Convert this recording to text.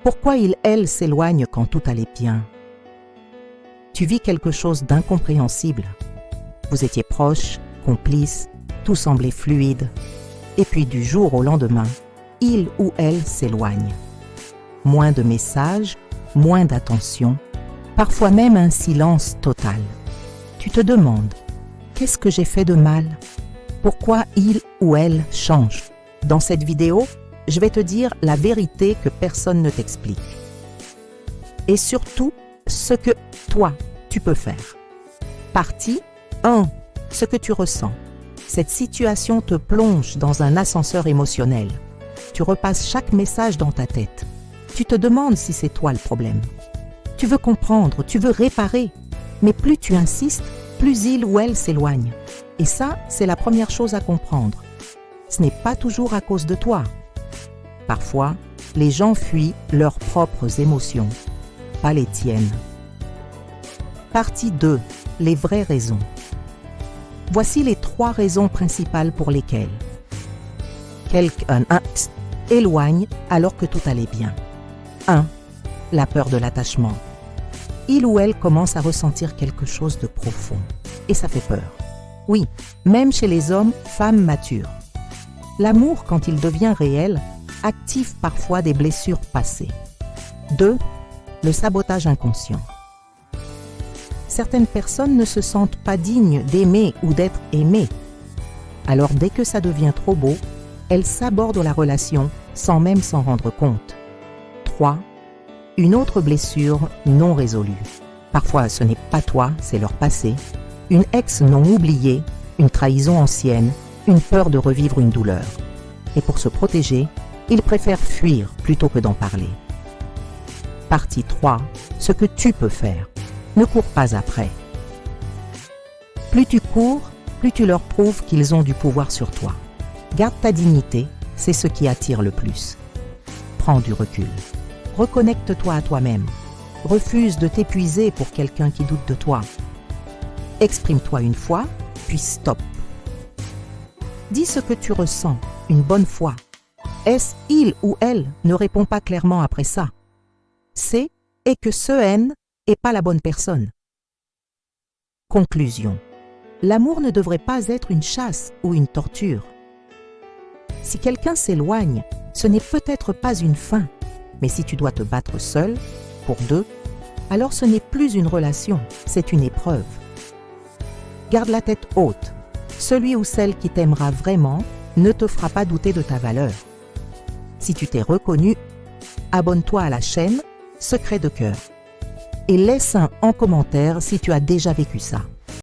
Pourquoi il, elle, s'éloigne quand tout allait bien? Tu vis quelque chose d'incompréhensible. Vous étiez proches, complices, tout semblait fluide. Et puis du jour au lendemain, il ou elle s'éloigne. Moins de messages, moins d'attention, parfois même un silence total. Tu te demandes, qu'est-ce que j'ai fait de mal? Pourquoi il ou elle change? Dans cette vidéo, je vais te dire la vérité que personne ne t'explique. Et surtout, ce que toi, tu peux faire. Partie 1. Ce que tu ressens. Cette situation te plonge dans un ascenseur émotionnel. Tu repasses chaque message dans ta tête. Tu te demandes si c'est toi le problème. Tu veux comprendre, tu veux réparer. Mais plus tu insistes, plus il ou elle s'éloigne. Et ça, c'est la première chose à comprendre. Ce n'est pas toujours à cause de toi. Parfois, les gens fuient leurs propres émotions, pas les tiennes. Partie 2. Les vraies raisons. Voici les 3 raisons principales pour lesquelles quelqu'un éloigne alors que tout allait bien. 1. La peur de l'attachement. Il ou elle commence à ressentir quelque chose de profond. Et ça fait peur. Oui, même chez les hommes, femmes matures. L'amour, quand il devient réel, active parfois des blessures passées. 2. Le sabotage inconscient. Certaines personnes ne se sentent pas dignes d'aimer ou d'être aimées. Alors dès que ça devient trop beau, elles sabordent la relation sans même s'en rendre compte. 3. Une autre blessure non résolue. Parfois ce n'est pas toi, c'est leur passé. Une ex non oubliée, une trahison ancienne, une peur de revivre une douleur. Et pour se protéger, ils préfèrent fuir plutôt que d'en parler. Partie 3. Ce que tu peux faire. Ne cours pas après. Plus tu cours, plus tu leur prouves qu'ils ont du pouvoir sur toi. Garde ta dignité, c'est ce qui attire le plus. Prends du recul. Reconnecte-toi à toi-même. Refuse de t'épuiser pour quelqu'un qui doute de toi. Exprime-toi une fois, puis stop. Dis ce que tu ressens, une bonne fois. Est-ce il ou elle ne répond pas clairement après ça? C'est et que ce N n'est pas la bonne personne. Conclusion. L'amour ne devrait pas être une chasse ou une torture. Si quelqu'un s'éloigne, ce n'est peut-être pas une fin, mais si tu dois te battre seul, pour deux, alors ce n'est plus une relation, c'est une épreuve. Garde la tête haute. Celui ou celle qui t'aimera vraiment ne te fera pas douter de ta valeur. Si tu t'es reconnu, abonne-toi à la chaîne Secret de cœur et laisse un en commentaire si tu as déjà vécu ça.